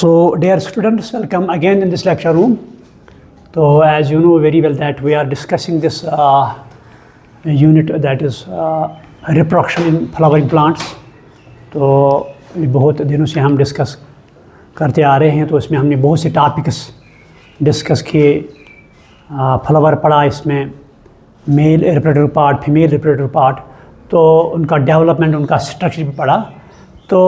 So dear students, welcome again in this lecture room. So as you know very well that we are discussing this unit that is reproduction in flowering plants. तो बहुत दिनों से हम discuss करते आ रहे हैं, तो इसमें हमने बहुत से टॉपिक्स डिस्कस किए. फ्लावर पढ़ा, इसमें male reproductive part, female reproductive part, तो उनका डेवलपमेंट, उनका स्ट्रक्चर भी पढ़ा. तो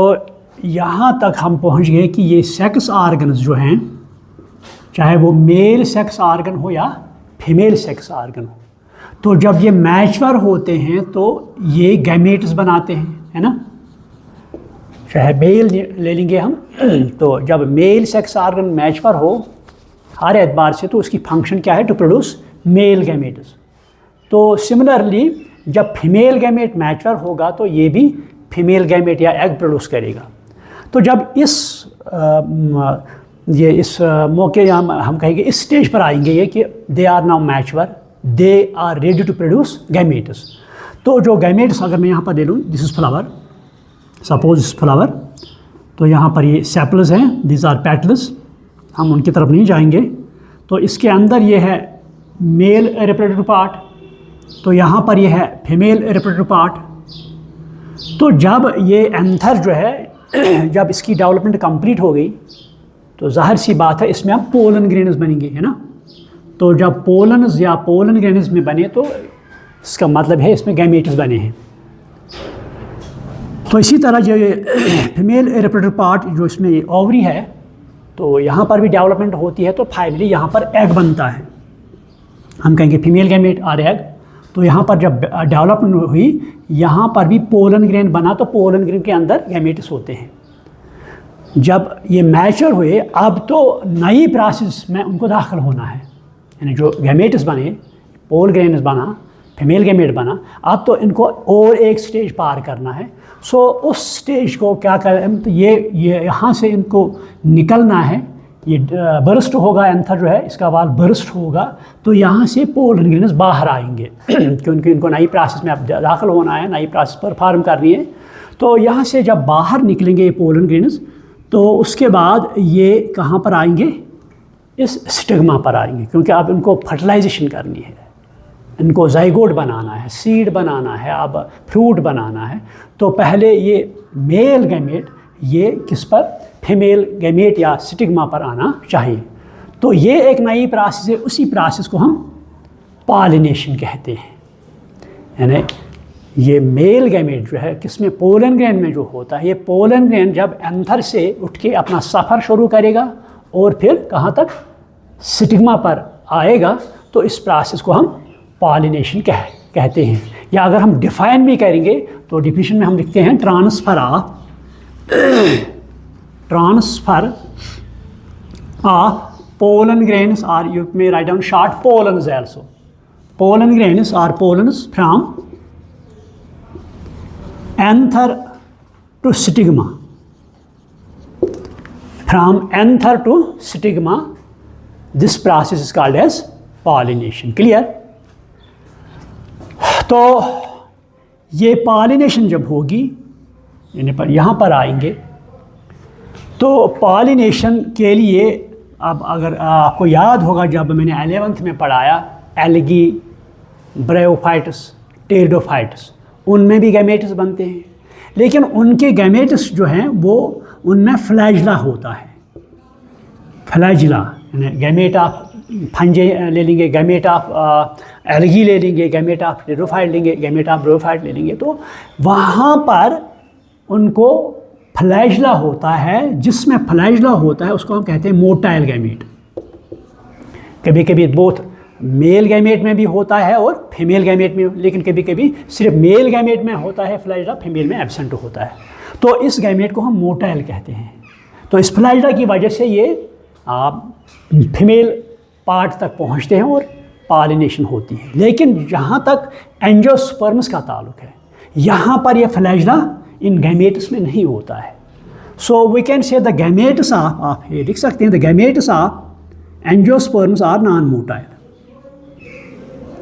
यहाँ तक हम पहुँच गए कि ये सेक्स आर्गन्स जो हैं, चाहे वो मेल सेक्स आर्गन हो या फीमेल सेक्स आर्गन हो, तो जब ये मैच्योर होते हैं तो ये गैमेट्स बनाते हैं, है ना. चाहे मेल ले लेंगे हम, तो जब मेल सेक्स आर्गन मैच्योर हो हर एतबार से, तो उसकी फंक्शन क्या है, टू प्रोड्यूस मेल गैमेट्स. तो सिमिलरली जब फीमेल गैमेट मैच्योर होगा तो ये भी फीमेल गैमेट या एग प्रोड्यूस करेगा. तो जब इस मौके हम कहेंगे इस स्टेज पर आएंगे ये कि they are now mature, they are ready to produce gametes. तो जो गैमेट्स अगर मैं यहाँ पर ले लूँ, दिस इज़ फ्लावर, सपोज इस फ्लावर, तो यहाँ पर ये सेपल्स हैं, दिस आर पेटल्स, हम उनकी तरफ नहीं जाएंगे. तो इसके अंदर ये है मेल रिप्रोडक्टिव पार्ट, तो यहाँ पर ये है फीमेल रिप्रोडक्टिव पार्ट. तो जब ये एंथर जो है, जब इसकी डेवलपमेंट कंप्लीट हो गई, तो जाहिर सी बात है इसमें अब पोलन ग्रेन्स बनेंगे, है ना. तो जब पोलन्स या पोलन ग्रेन्स में बने तो इसका मतलब है इसमें गैमेट्स बने हैं. तो इसी तरह जो फीमेल रिप्रोडक्टिव पार्ट जो इसमें ओवरी है, तो यहाँ पर भी डेवलपमेंट होती है, तो फाइनली यहाँ पर एग बनता है. हम कहेंगे फीमेल गैमेट और एग. तो यहाँ पर जब डेवलपमेंट हुई, यहाँ पर भी पोलन ग्रेन बना, तो पोलन ग्रेन के अंदर गैमेट्स होते हैं. जब ये मैच्योर हुए, अब तो नई प्रोसेस में उनको दाखिल होना है, यानी जो गैमेट्स बने, पोल ग्रेन्स बना, फीमेल गैमेट बना, अब तो इनको और एक स्टेज पार करना है. सो उस स्टेज को क्या करें, तो ये यहाँ से इनको निकलना है, ये बर्स्ट होगा, एंथर जो है इसका वाल बर्स्ट होगा, तो यहाँ से पोलन ग्रेन्स बाहर आएंगे क्योंकि इनको नई प्रोसेस में अब दाखिल होना है, नई प्रोसेस परफॉर्म करनी है. तो यहाँ से जब बाहर निकलेंगे ये पोलन ग्रेन्स, तो उसके बाद ये कहाँ पर आएंगे, इस स्टिग्मा पर आएंगे, क्योंकि अब इनको फर्टिलाइजेशन करनी है, इनको जाइगोट बनाना है, सीड बनाना है, अब फ्रूट बनाना है. तो पहले ये मेल गैमेट ये किस पर, फीमेल गैमेट या स्टिग्मा पर आना चाहिए. तो ये एक नई प्रोसेस है, उसी प्रोसेस को हम पॉलिनेशन कहते हैं. यानी ये मेल गैमेट जो है किसमें, पोलन ग्रेन में जो होता है, ये पोलन ग्रेन जब एंथर से उठ के अपना सफ़र शुरू करेगा और फिर कहाँ तक, स्टिग्मा पर आएगा, तो इस प्रोसेस को हम पॉलिनेशन कहते हैं. या अगर हम डिफाइन भी करेंगे तो डिफिनेशन में हम लिखते हैं ट्रांसफ़र ऑफ पोलन ग्रेन्स, और you may write down short pollens also. Pollen grains are pollens from anther to stigma, from anther to stigma, this process is called as pollination. Clear? तो ये pollination जब होगी, यानी पर यहाँ पर आएंगे, तो पॉलिनेशन के लिए अब अगर आपको याद होगा, जब मैंने 11th में पढ़ाया एल्गी, ब्रायोफाइट्स, टेरिडोफाइट्स, उनमें भी गैमेट्स बनते हैं, लेकिन उनके गैमेट्स जो हैं वो उनमें फ्लैजिला होता है. फ्लैजिला यानी गैमेट ऑफ फंजे ले लेंगे, गैमेट ऑफ एल्गी ले लेंगे, गैमेट ऑफ टेरिडोफाइट लेंगे, गैमेट ऑफ ब्रायोफाइट ले लेंगे, तो वहाँ पर उनको फ्लैजिला होता है. जिसमें फ्लैजिला होता है उसको हम कहते हैं मोटाइल गैमेट. कभी कभी बोथ मेल गैमेट में भी होता है और फीमेल गैमेट में, लेकिन कभी कभी सिर्फ मेल गैमेट में होता है फ्लैजिला, फीमेल में एब्सेंट होता है. तो इस गैमेट को हम मोटाइल कहते हैं. तो इस फ्लैजिला की वजह से ये फीमेल पार्ट तक पहुंचते हैं और पॉलिनेशन होती है. लेकिन जहाँ तक एंजियोस्पर्म्स का ताल्लुक है, यहाँ पर ये फ्लैजिला इन गैमेट्स में नहीं होता है. So we can say the gametes of, आप ये लिख सकते हैं, the gametes of angiosperms are non motile.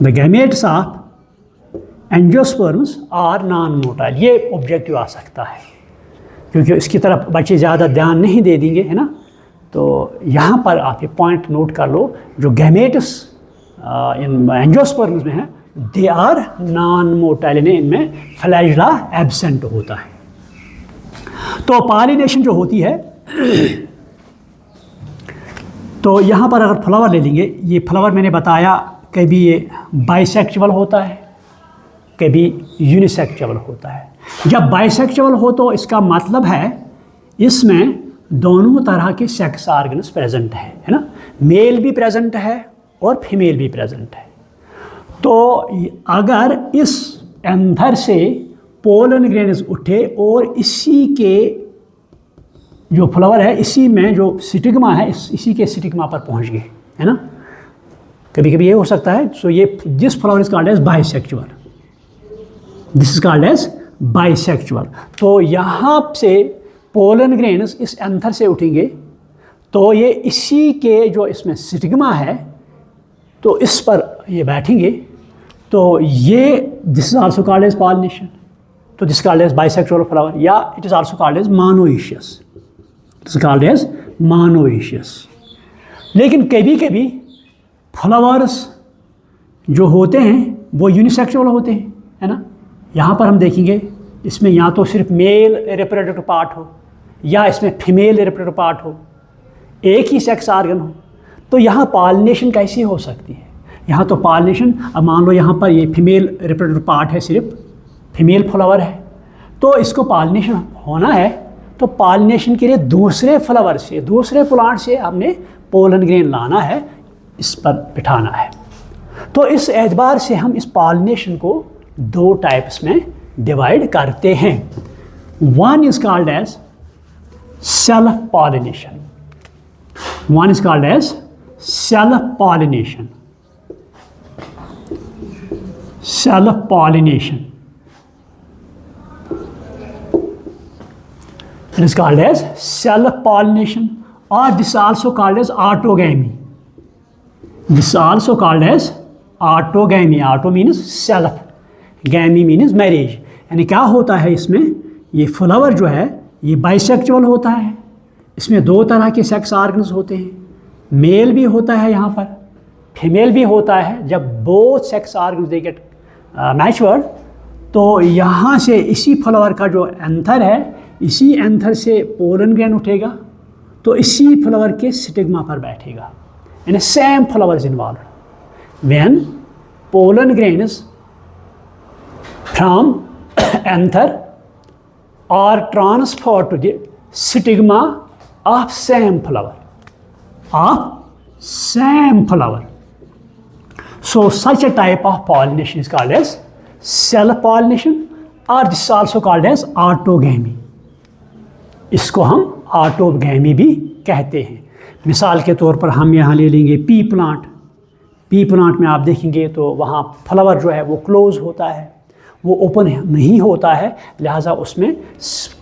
The gametes of angiosperms are non-motile. ये ऑब्जेक्टिव आ सकता है, क्योंकि इसकी तरफ बच्चे ज़्यादा ध्यान नहीं दे देंगे, है ना. तो यहाँ पर आप ये पॉइंट नोट कर लो, जो गैमेट्स इन एंजियोस्पर्म्स में है दे आर नॉन मोटाइल, इनमें फ्लैजिला एब्सेंट होता है। तो पॉलिनेशन जो होती है, तो यहाँ पर अगर फ्लावर ले लेंगे, ये फ्लावर मैंने बताया कभी ये बाइसेक्चुअल होता है, कभी यूनिसेक्चुअल होता है। जब बाइसेक्चुअल हो तो इसका मतलब है इसमें दोनों तरह के सेक्स ऑर्गन्स प्रेजेंट है ना, मेल भी प्रेजेंट है और फीमेल भी प्रेजेंट है। तो अगर इस एंथर से पोलन ग्रेन्स उठे और इसी के जो फ्लावर है, इसी में जो स्टिग्मा है, इसी के स्टिग्मा पर पहुंच गए, है ना, कभी कभी ये हो सकता है। सो ये this flower is called as bisexual, this is called as bisexual. तो यहाँ से पोलन ग्रेन्स इस एंथर से उठेंगे तो ये इसी के जो इसमें स्टिग्मा है तो इस पर ये बैठेंगे, तो ये this is also called as pollination. तो this called as bisexual flower, या it is also called as monoecious, it is called as monoecious. लेकिन कभी कभी फ्लावर्स जो होते हैं वो यूनिसेक्सुअल होते हैं, है ना। यहाँ पर हम देखेंगे इसमें या तो सिर्फ मेल रिप्रोडक्टिव पार्ट हो या इसमें फीमेल रिप्रोडक्टिव पार्ट हो, एक ही सेक्स ऑर्गन हो, तो यहाँ पॉलिनेशन कैसी हो सकती है। यहाँ तो पॉलिनेशन, अब मान लो यहाँ पर ये फीमेल रिप्रोडक्टिव पार्ट है, सिर्फ फीमेल फ्लावर है, तो इसको पॉलिनेशन होना है तो पॉलिनेशन के लिए दूसरे फ्लावर से, दूसरे प्लांट से हमने पोलन ग्रेन लाना है, इस पर बिठाना है। तो इस एतबार से हम इस पॉलिनेशन को दो टाइप्स में डिवाइड करते हैं। One is called as self pollination, one is called as self pollination, self pollination, it is called as self pollination, or this is also called as autogamy, this is also called as autogamy, auto means self, gamy means marriage। यानी क्या होता है इसमें, ये flower जो है ये bisexual होता है, इसमें दो तरह के सेक्स ऑर्गन्स होते हैं, मेल भी होता है यहाँ पर, फीमेल भी होता है। जब both sex organs they get matured तो यहाँ से इसी फ्लावर का जो एंथर है, इसी एंथर से पोलन ग्रेन उठेगा तो इसी फ्लावर के स्टिग्मा पर बैठेगा, यानी same flower is involve. When pollen grains from anther are transfer to the stigma of same flower, of same flower, so such a type of pollination is called as self pollination, or this is also called as autogamy। इसको हम autogamy भी कहते हैं। मिसाल के तौर पर हम यहाँ ले लेंगे पी प्लांट, पी प्लांट में आप देखेंगे तो वहाँ फ्लावर जो है वो क्लोज होता है, वो ओपन नहीं होता है, लिहाजा उसमें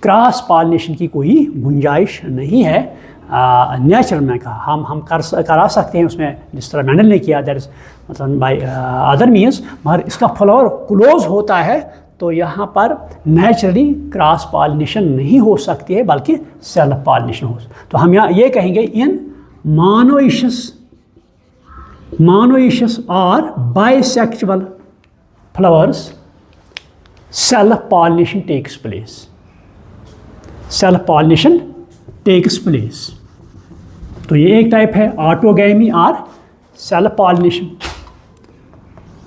क्रॉस पॉलिनेशन की कोई गुंजाइश नहीं है। नेचुरल में कहा हम करा सकते हैं उसमें, जिस तरह मैंडल ने किया, दैट इज मतलब बाय अदर मीन्स, मगर इसका फ्लावर क्लोज होता है तो यहाँ पर नेचुरली क्रॉस पॉलिनेशन नहीं हो सकती है, बल्कि सेल्फ पॉलिनेशन हो। तो हम यहाँ ये कहेंगे इन मोनोइशियस और bisexual flowers self pollination takes place, self pollination takes place. तो ये एक टाइप है ऑटोगैमी और सेल्फ पॉलिनेशन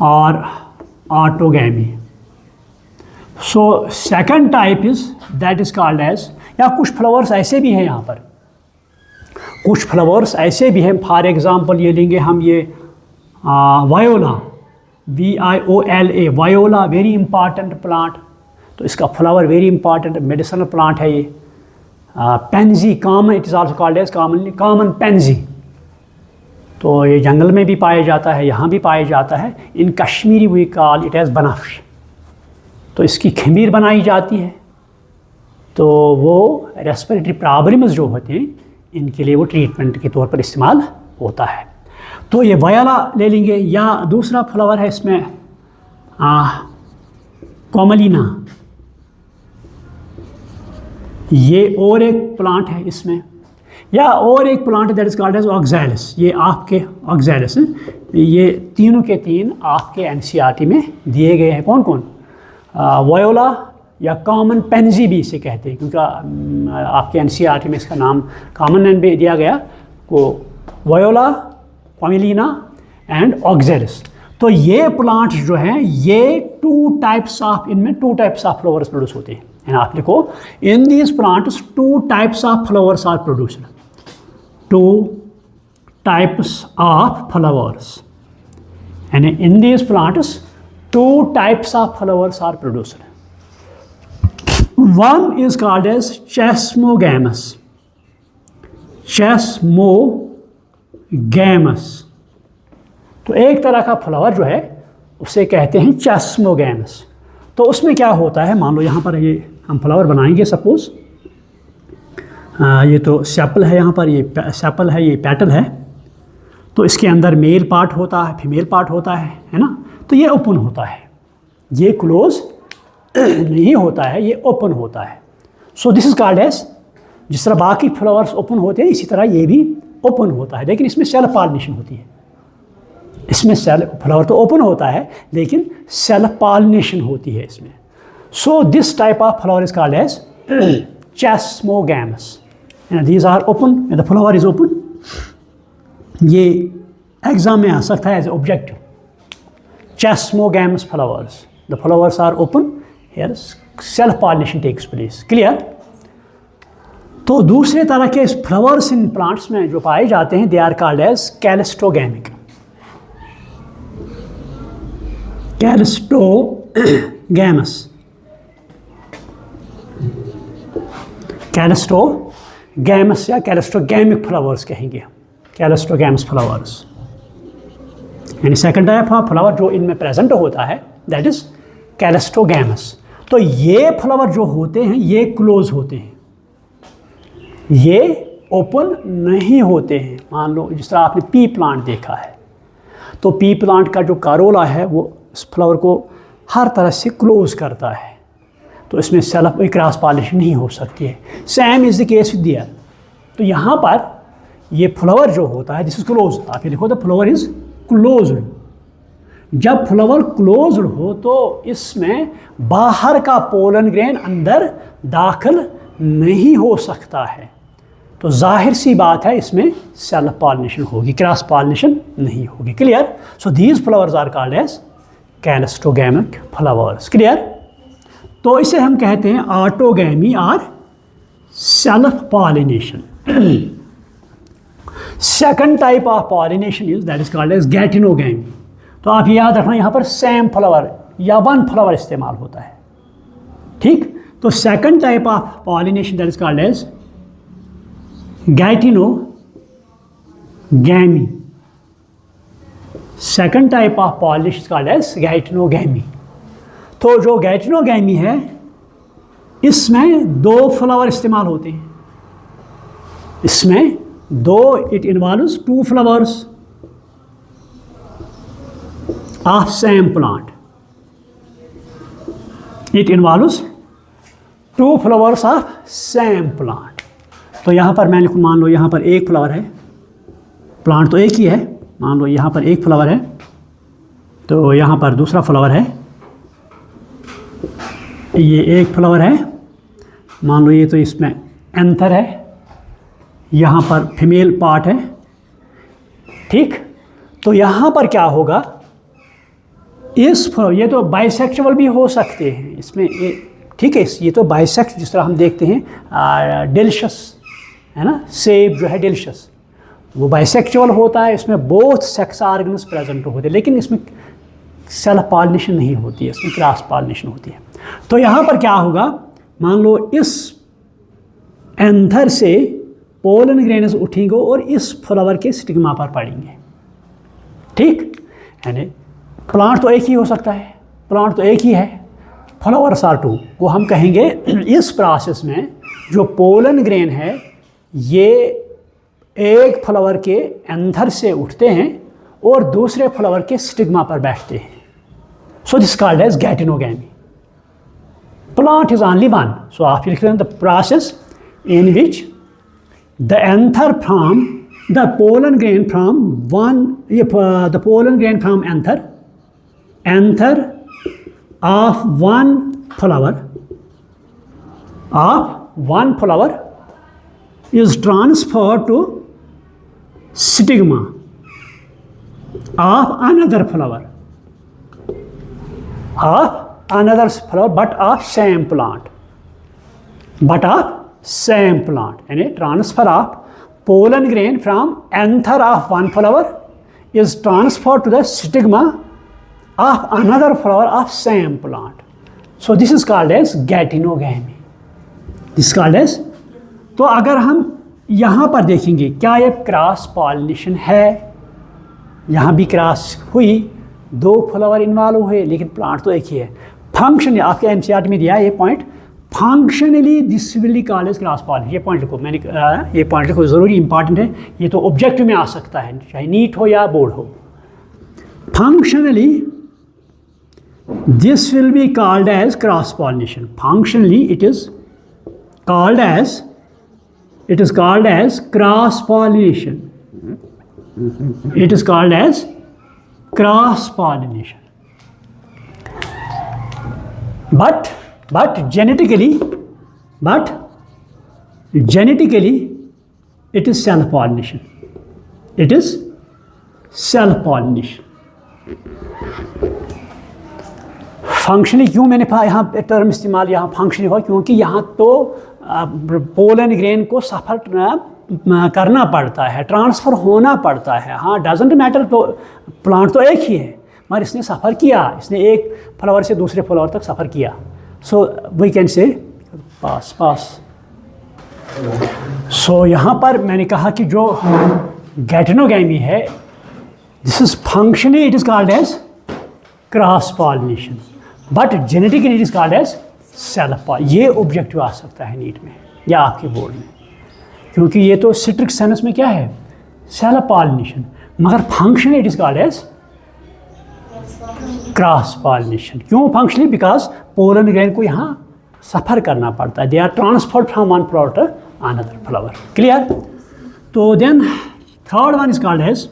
और autogamy. So second type is that is called as, या कुछ फ्लावर्स ऐसे भी हैं, यहाँ पर कुछ फ्लावर्स ऐसे भी हैं। फॉर एग्जांपल ये लेंगे हम ये viola, VIOLA, viola, very important plant. तो इसका flower very important medicinal plant है ये। Pansy common, it is also called as common pansy. तो ये जंगल में भी पाया जाता है, यहाँ भी पाया जाता है। In Kashmiri we call it as banafsha. तो इसकी खमीर बनाई जाती है, तो वो रेस्पिरेटरी प्रॉब्लम्स जो होते हैं इनके लिए वो ट्रीटमेंट के तौर पर इस्तेमाल होता है। तो ये वायोला ले लेंगे, या दूसरा फ्लावर है इसमें कोमलिना, ये और एक प्लांट है इसमें। या और एक plant that is called as oxalis, ये आपके ऑक्सैलिस हैं, ये तीनों के तीन आपके एनसीईआरटी में दिए गए हैं। कौन कौन? वायोला या कॉमन पेंजी भी इसे कहते हैं, क्योंकि आपके एनसीईआरटी में इसका नाम कॉमन नेम भी दिया गया को वायोला, क्वामिलीना एंड ऑक्सैलिस। तो ये प्लांट्स जो हैं ये इनमें two types of flowers produce होते हैं। एंड आप लिखो, in these plants two types of flowers are produced, two types of flowers, and in these plants two types of flowers are produced. One is called as chesmogamous. Chesmogamous. तो एक तरह का flower जो है उसे कहते हैं चेस्मोगैमस। तो उसमें क्या होता है, मान लो यहाँ पर ये हम फ्लावर बनाएंगे सपोज, ये तो सेपल है, यहाँ पर ये सेपल है, ये पेटल है, तो इसके अंदर मेल पार्ट होता है, फीमेल पार्ट होता है ना। तो ये ओपन होता है, ये क्लोज नहीं होता है, ये ओपन होता है। So this is called as, जिस तरह बाकी फ्लावर्स ओपन होते हैं इसी तरह ये भी ओपन होता है, लेकिन इसमें सेल्फ पॉलिनेशन होती है। इसमें फ्लावर तो ओपन होता है लेकिन सेल्फ पॉलिनेशन होती है इसमें। So this type of flower is called as chasmogamous, and these are open and the flower is open. ये एग्जाम में आ सकता है as objective, chasmogamous flowers, the flowers are open, here self pollination takes place, clear। तो दूसरे तरह के flowers in plants में जो पाए जाते हैं दे आर कॉल्ड एज कैलिस्टोगैमिक। कैलिस्टोगैमस, कैलिस्टोगैमस या कैलिस्टोगैमिक फ्लावर्स कहेंगे, कैलिस्टोगैमस फ्लावर्स। यानी सेकंड टाइप ऑफ फ्लावर जो इनमें प्रेजेंट होता है दैट इज कैलिस्टोगैमस। तो ये फ्लावर जो होते हैं ये क्लोज होते हैं, ये ओपन नहीं होते हैं। मान लो जिस तरह आपने पी प्लांट देखा है, तो पी प्लांट का जो कारोला है वो इस फ्लावर को हर तरह से क्लोज करता है, तो इसमें सेल्फ क्रॉस पॉलिनेशन नहीं हो सकती है। Same is the case with there. तो यहाँ पर ये फ्लावर जो होता है दिस इज क्लोज, आप ये लिखो द फ्लावर इज क्लोज्ड। जब फ्लावर क्लोज्ड हो तो इसमें बाहर का पोलन ग्रेन अंदर दाखिल नहीं हो सकता है, तो जाहिर सी बात है इसमें सेल्फ पॉलिनेशन होगी, क्रॉस पॉलिनेशन नहीं होगी। Clear. So these flowers are called as cleistogamic flowers. Clear. तो इसे हम कहते हैं ऑटोगैमी और self pollination. Second type of pollination is that is called as geitonogamy. तो आप याद रखना यहाँ पर सेम फ्लावर या वन फ्लावर इस्तेमाल होता है, ठीक। तो second type of pollination that is called as geitonogamy. Second type of pollination is called as geitonogamy. तो जो गैटिनोगैमी है इसमें दो फ्लावर इस्तेमाल होते हैं, इसमें दो, it involves two flowers of same plant. It involves two flowers of same plant. तो यहाँ पर मैंने मान लो यहाँ पर एक फ्लावर है, प्लांट तो एक ही है, मान लो यहाँ पर एक फ्लावर है, तो यहाँ पर दूसरा फ्लावर है, ये एक फ्लावर है, मान लो ये तो इसमें एंथर है, यहाँ पर फीमेल पार्ट है, ठीक। तो यहाँ पर क्या होगा, ये तो बाइसेक्सुअल भी हो सकते हैं इसमें, ठीक है। ये तो बाइसेक्स, जिस तरह हम देखते हैं डेलिशियस है ना, सेब जो है डेलिशियस, वो बाइसेक्सुअल होता है, इसमें बोथ सेक्स ऑर्गन्स प्रेजेंट होते हैं, लेकिन इसमें सेल्फ पॉलिनेशन नहीं होती है, इसमें क्रॉस पॉलिनेशन होती है। तो यहाँ पर क्या होगा, मान लो इस एंथर से पोलन ग्रेन्स उठेंगे और इस फ्लावर के स्टिग्मा पर पड़ेंगे, ठीक। यानी प्लांट तो एक ही हो सकता है, प्लांट तो एक ही है, फ्लावर्स आर टू। वो हम कहेंगे इस प्रोसेस में जो पोलन ग्रेन है ये एक फ्लावर के एंथर से उठते हैं और दूसरे फ्लावर के स्टिग्मा पर बैठते हैं। So this called as geitonogamy. Plant is only one. So आप लिख रहे हैं the process in which the anther from the pollen grain from one, the pollen grain from anther of one flower is transferred to stigma of another flower, but of same plant. यानी transfer of pollen grain from anther of one flower is transfer to the stigma of another flower of same plant. So this is called as geitonogamy. This called as. तो अगर हम यहाँ पर देखेंगे क्या ये cross pollination है, यहाँ भी क्रॉस हुई, 2 फ्लावर इन्वॉल्व हुए, लेकिन प्लांट तो एक ही है. फंक्शन आपके एनसीईआरटी में दिया है ये point, functionally this will be called as cross pollination. ये पॉइंट लिखो, मैंने ये पॉइंट लिखो, ज़रूरी इंपॉर्टेंट है. ये तो ऑब्जेक्टिव में आ सकता है, चाहे नीट हो या बोर्ड हो. Functionally this will be called as cross pollination. Functionally it is called as cross pollination. It is called as cross pollination. But genetically it is self pollination. It is self pollination. Functionally क्यों मैंने यहाँ term इस्तेमाल यहाँ functionally हुआ, क्योंकि यहाँ तो pollen grain को सफ़र करना पड़ता है, ट्रांसफ़र होना पड़ता है. हाँ, डजेंट मैटर, तो प्लांट तो एक ही है, मगर इसने सफ़र किया, इसने एक फ्लावर से दूसरे फ्लावर तक सफ़र किया. सो वी कैन से पास. सो यहाँ पर मैंने कहा कि जो गैटिनोगैमी है, this is functionally it is called as cross pollination, but genetically it is called as self pollination. ये ऑब्जेक्टिव आ सकता है नीट में या आपके बोर्ड में, क्योंकि ये तो सिट्रिक सेनस में क्या है, सेल्फ पॉलिनेशन, मगर functionally it is called as cross pollination. क्यों फंक्शनली? बिकॉज पोलन ग्रेन को यहाँ सफ़र करना पड़ता है. They are transferred from one flower to another flower. Clear? तो then third one is called as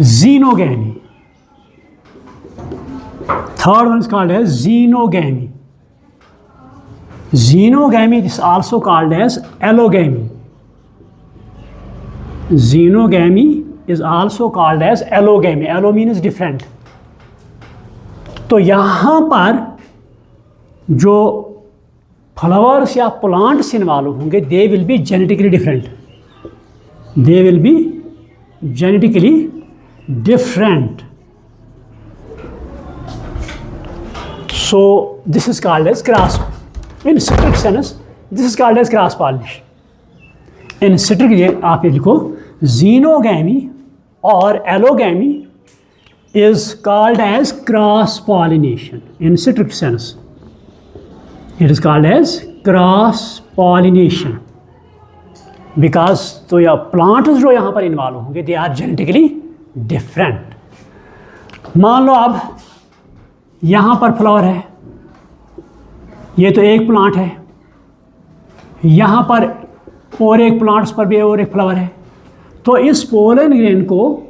xenogamy. Third one is called as xenogamy. Xenogamy is also called as allogamy. Xenogamy is also called as allogamy. Allo means different. तो यहाँ पर जो flowers या plants involve होंगे, they will be genetically different. They will be genetically different. So this is called as cross. In citric sense, this is called as cross pollination. In citric, ये आप ये लिखो, xenogamy or allogamy is called as cross pollination. In citric sense, it is called as cross pollination because तो या plants जो यहाँ पर involve होंगे, they are genetically डिफरेंट. मान लो अब यहाँ पर फ्लावर है, ये तो एक प्लांट है, यहाँ पर और एक प्लांट्स पर भी और एक फ्लावर है. तो इस पोलन ग्रेन को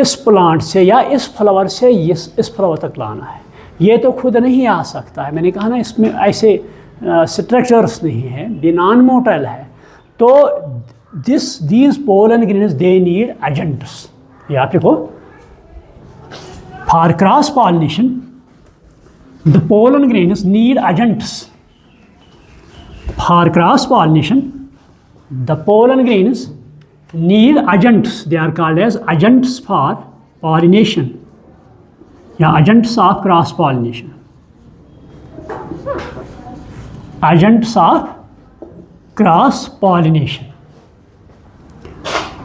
इस प्लांट से या इस फ्लावर से इस फ्लावर तक लाना है. ये तो खुद नहीं आ सकता है, मैंने कहा ना, इसमें ऐसे स्ट्रक्चर्स नहीं है, ये नॉन मोटाइल है. तो these pollen grains, they need agents. यहाँ पे देखो, for cross pollination the pollen grains need agents. For cross pollination the pollen grains need agents. They are called as agents for pollination. Yeah, agents of cross pollination. Agents of cross pollination.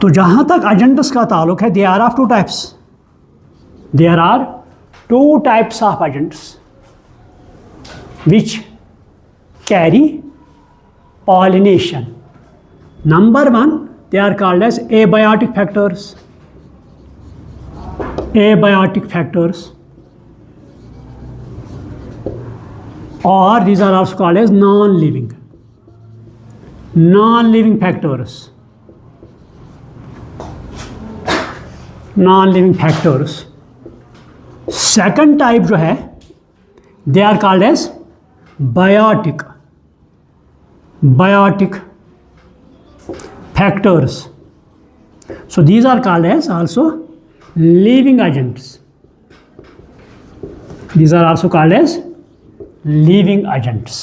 तो जहाँ तक agents का ताल्लुक है, there are 2 types. There are 2 types of agents which carry pollination. Number 1, they are called as abiotic factors. Abiotic factors, or these are also called as non-living. Non living factors, non living factors. Second type जो है they are called as biotic, biotic factors. So these are called as also living agents. These are also called as living agents.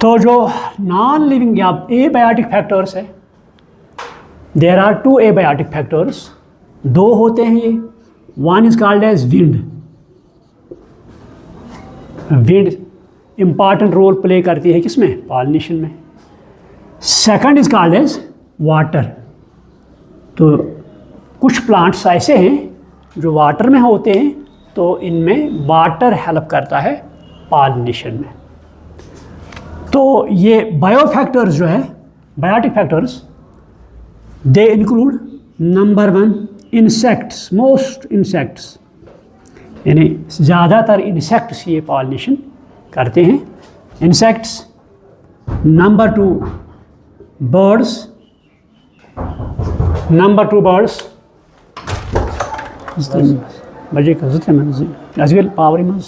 तो जो non living या abiotic factors है, there are two abiotic factors, दो होते हैं ये। One is called as wind, wind important role play करती है किसमें, पॉलिनेशन में। Second is called as water. तो कुछ प्लांट्स ऐसे हैं जो वाटर में होते हैं, तो इनमें वाटर हेल्प करता है पॉलिनेशन में। तो ये बायो फैक्टर्स जो है, biotic factors, they include number one insects, most insects, यानी ज़्यादातर इंसेक्ट्स ये पॉलिनेशन करते हैं, insects. Number two birds, number two birds बजे का जुत्ते में अजगल पावरी में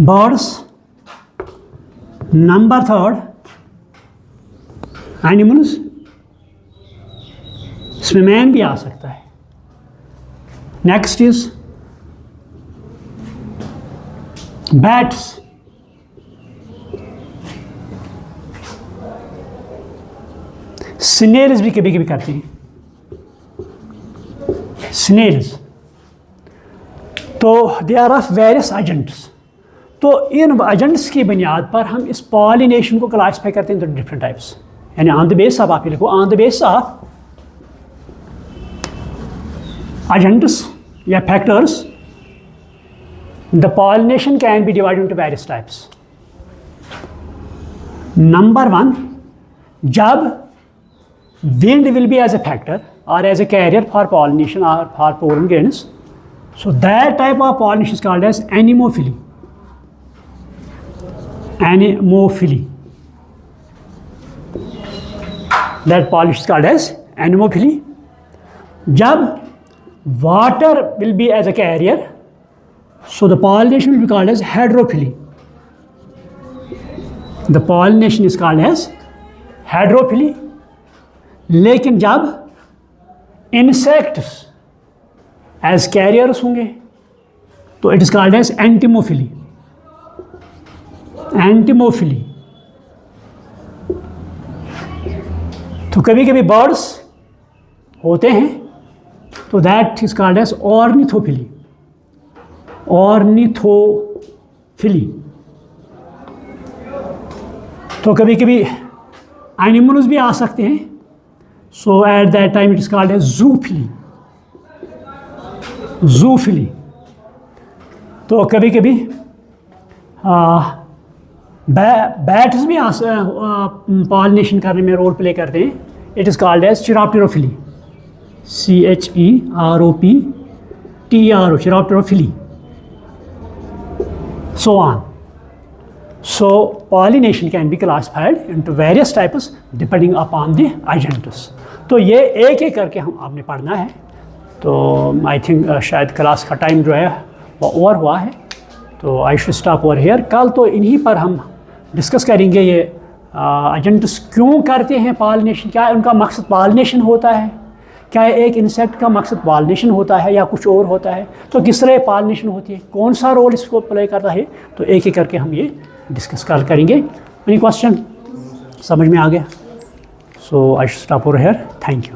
बर्ड्स। नंबर थर्ड एनिमल्स, इसमें मैन भी आ सकता है। नेक्स्ट इज बैट्स, स्नेल्स भी कभी कभी करते हैं, स्नेल्स। तो they are of various agents. तो इन एजेंट्स की बुनियाद पर हम इस पॉलिनेशन को क्लासीफाई करते हैं इंटू डिफरेंट टाइप्स, यानी ऑन द बेस ऑफ, आप ये लिखो, on the base of agents या factors the pollination can be divided into various types. Number one, जब wind will be as a factor or as a carrier for pollination or for pollen grains, so that type of pollination is called as anemophily, anemophily, that pollination is called as anemophily। जब water will be as a carrier, so the pollination will be called as hydrophily, the pollination is called as hydrophily। लेकिन जब insects as carriers होंगे तो it is called as entomophily, entomophily. तो कभी कभी birds होते हैं तो that is called as ornithophily, ornithophily. तो कभी कभी एनिमल्स भी आ सकते हैं, so at that time it is called as zoophily, zoophily। तो कभी कभी बैट्स भी पॉलिनेशन करने में रोल प्ले करते हैं, it is called as chiropterophily, CHEROPTERO, chiropterophily, so on। So pollination can be classified into various types depending upon the agents। तो ये एक एक करके हम आपने पढ़ना है। तो आई थिंक शायद क्लास का टाइम जो है वो ओवर हुआ है, तो आई शुड स्टॉप ओवर हियर। कल तो इन्हीं पर हम डिस्कस करेंगे ये एजेंट्स क्यों करते हैं पॉलिनेशन, क्या उनका मकसद पॉलिनेशन होता है, क्या एक इंसेक्ट का मकसद पॉलिनेशन होता है या कुछ और होता है, तो किस तरह पॉलिनेशन होती है, कौन सा रोल इसको प्ले करता है, तो एक एक करके हम ये डिस्कस करेंगे। एनी क्वेश्चन समझ में आ गया? So I should stop over here, thank you.